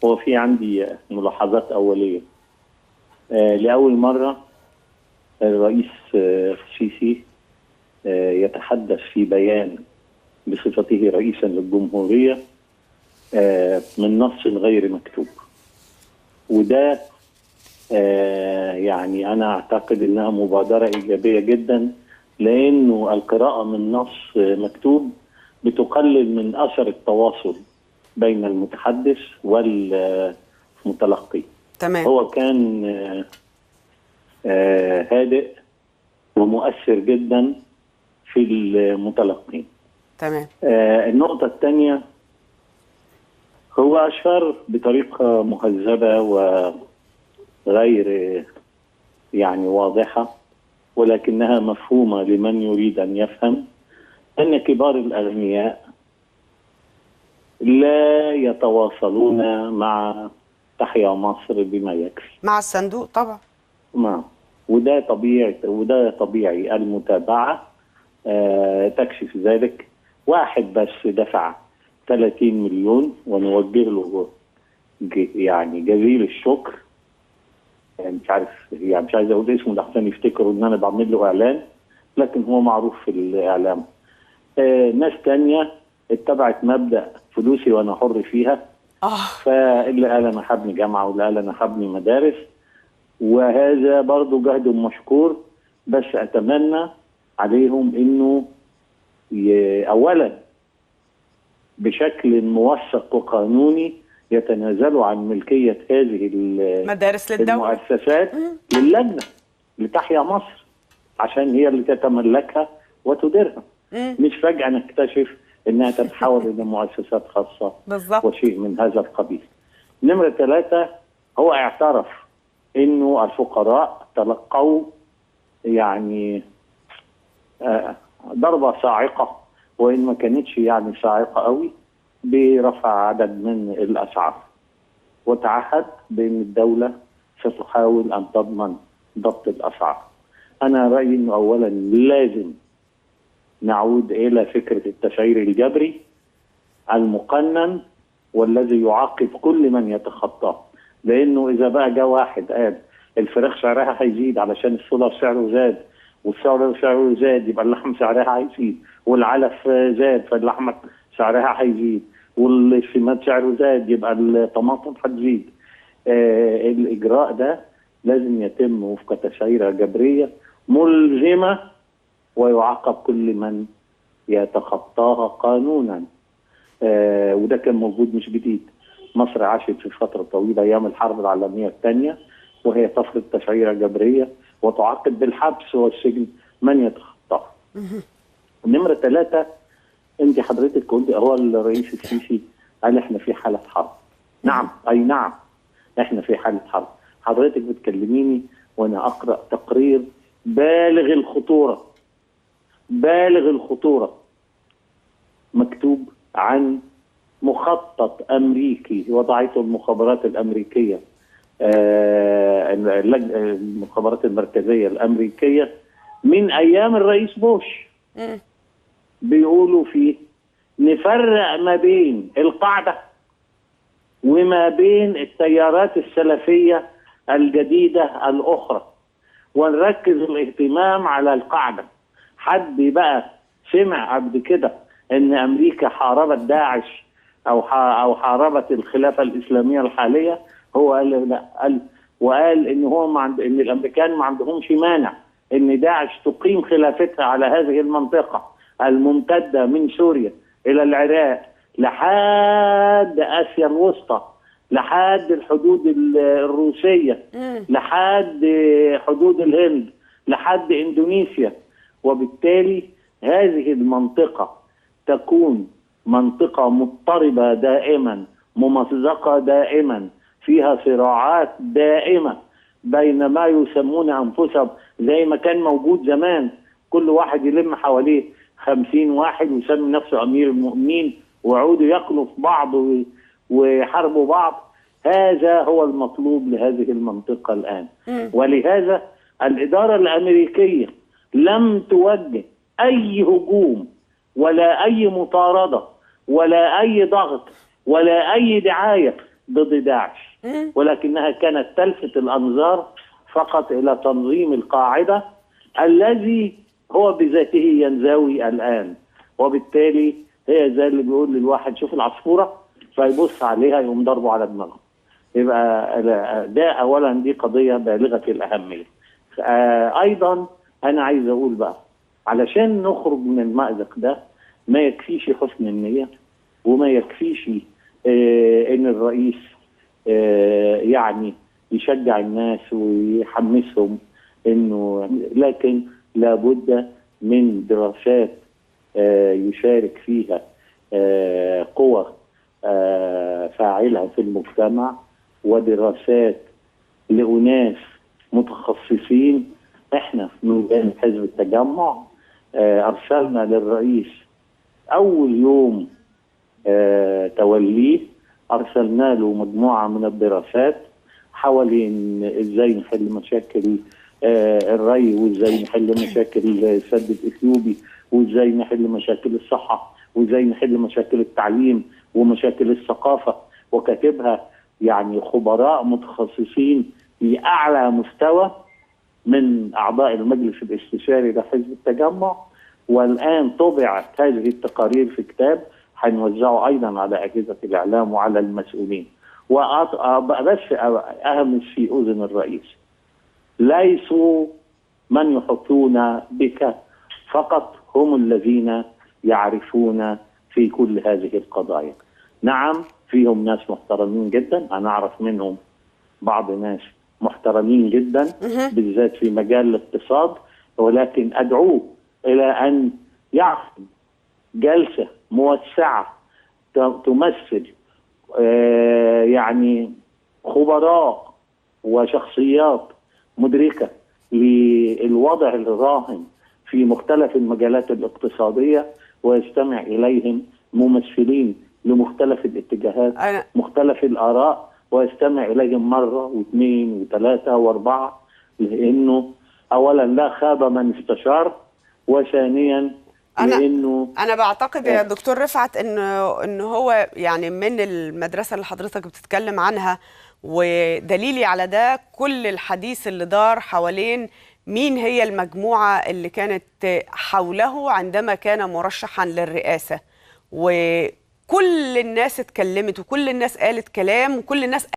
هو في عندي ملاحظات أولية. لأول مرة الرئيس السيسي يتحدث في بيان بصفته رئيسا للجمهورية من نص غير مكتوب، وده يعني أنا أعتقد أنها مبادرة إيجابية جدا، لأنه القراءة من نص مكتوب بتقلل من أثر التواصل بين المتحدث والمتلقي. تمام. هو كان هادئ ومؤثر جدا في المتلقين. تمام. النقطة الثانية، هو أشار بطريقة مهذبة وغير يعني واضحة، ولكنها مفهومة لمن يريد أن يفهم، أن كبار الأغنياء لا يتواصلون مع تحيا مصر بما يكفي. مع الصندوق طبعا. وده طبيعي المتابعة تكشف ذلك. واحد بس دفع 30 مليون ونوجه له يعني جزيل الشكر، يعني مش عايز اقول اسمه لحسن يفتكروا ان انا بعمل له اعلان، لكن هو معروف في الاعلام. ناس تانية اتبعت مبدأ فلوسي وانا حر فيها، فاللي قال انا هبني جامعة واللي قال انا هبني مدارس، وهذا برضو جهد مشكور. بس اتمنى عليهم انه اولا بشكل موثق وقانوني يتنازلوا عن ملكية هذه مدارس للدولة، المؤسسات للجنة لتحيا مصر، عشان هي اللي تتملكها وتديرها. مش فجأة نكتشف انها تتحول الى مؤسسات خاصة بالظبط، وشيء من هذا القبيل. نمرة 3، هو اعترف انه الفقراء تلقوا يعني ضربة صاعقة، وإن ما كانتش يعني صاعقة قوي، برفع عدد من الأسعار، وتعهد بأن الدولة ستحاول أن تضمن ضبط الأسعار. أنا رأيي أنه أولا لازم نعود إلى فكرة التسعير الجبري المقنن والذي يعاقب كل من يتخطاه، لأنه إذا بقى جاء واحد قال الفراخ سعرها هيزيد علشان السولر سعره زاد، والسعر سعره زاد، يبقى اللحم سعرها هيزيد، والعلف زاد فاللحمة سعرها هيزيد، والسماد سعره زاد يبقى الطماطم هتزيد. الإجراء ده لازم يتم وفق تسعيرة جبرية ملزمة، ويعاقب كل من يتخطاها قانونا. وده كان موجود مش جديد. مصر عاشت في فترة طويلة أيام الحرب العالمية الثانية وهي تفرض تسعيرة جبرية وتعاقب بالحبس والسجن من يتخطاها. نمرة 3، انت حضرتك قلت هو الرئيس السيسي قال احنا في حالة حرب. نعم، اي نعم، احنا في حالة حرب. حضرتك بتكلميني وانا اقرأ تقرير بالغ الخطورة مكتوب عن مخطط امريكي وضعته المخابرات الامريكية، المخابرات المركزية الامريكية من ايام الرئيس بوش. بيقولوا فيه نفرق ما بين القاعدة وما بين التيارات السلفية الجديدة الأخرى، ونركز الاهتمام على القاعدة. حد بقى سمع قبل كده ان امريكا حاربت داعش او حاربت الخلافة الإسلامية الحالية؟ هو قال لا، وقال ان ان الامريكان ما عندهمش مانع ان داعش تقيم خلافتها على هذه المنطقة الممتدة من سوريا إلى العراق لحد آسيا الوسطى، لحد الحدود الروسية، لحد حدود الهند، لحد إندونيسيا. وبالتالي هذه المنطقة تكون منطقة مضطربة دائما، ممزقة دائما، فيها صراعات دائمة بين ما يسمون أنفسهم زي ما كان موجود زمان، كل واحد يلم حواليه 50 واحد ويسمي نفسه أمير المؤمنين ويعودوا يقلوا في بعض ويحاربوا بعض. هذا هو المطلوب لهذه المنطقة الآن. ولهذا الإدارة الأمريكية لم توجه أي هجوم ولا أي مطاردة ولا أي ضغط ولا أي دعاية ضد داعش، ولكنها كانت تلفت الأنظار فقط إلى تنظيم القاعدة الذي هو بذاته ينزوي الآن. وبالتالي هي زي اللي بيقول للواحد شوف العصفورة فيبص عليها يقوم ضربه على دماغه. يبقى ده أولا دي قضية بالغة الأهمية. أيضا أنا عايز أقول بقى علشان نخرج من المأزق ده ما يكفيش حسن النية، وما يكفيش إن الرئيس يعني يشجع الناس ويحمسهم إنه، لكن لابد من دراسات يشارك فيها قوى فاعلة في المجتمع، ودراسات لأناس متخصصين. احنا من جانب حزب التجمع أرسلنا للرئيس أول يوم توليه، أرسلنا له مجموعة من الدراسات حوالين إزاي نحل مشاكل الري، وإزاي نحل مشاكل السد الإثيوبي، وإزاي نحل مشاكل الصحة، وإزاي نحل مشاكل التعليم ومشاكل الثقافة، وكاتبها يعني خبراء متخصصين في أعلى مستوى من أعضاء المجلس الاستشاري لحزب التجمع. والآن طبعت هذه التقارير في كتاب هنوزعه أيضا على أجهزة الإعلام وعلى المسؤولين. بس أهمس في أذن الرئيس، ليسوا من يحطون بك فقط هم الذين يعرفون في كل هذه القضايا. نعم فيهم ناس محترمين جدا، أنا أعرف منهم بعض ناس محترمين جدا بالذات في مجال الاقتصاد، ولكن أدعوه إلى أن يعقد جلسة موسعة تمثل يعني خبراء وشخصيات مدركة للوضع الراهن في مختلف المجالات الاقتصادية، ويستمع إليهم ممثلين لمختلف الاتجاهات مختلف الآراء، ويستمع إليهم مرة واثنين وثلاثة واربعة، لأنه أولا لا خاب من استشار، وثانيا أنا بعتقد يا دكتور رفعت إنه هو يعني من المدرسة اللي حضرتك بتتكلم عنها، ودليلي على ده كل الحديث اللي دار حوالين مين هي المجموعة اللي كانت حوله عندما كان مرشحا للرئاسة، وكل الناس اتكلمت وكل الناس قالت كلام وكل الناس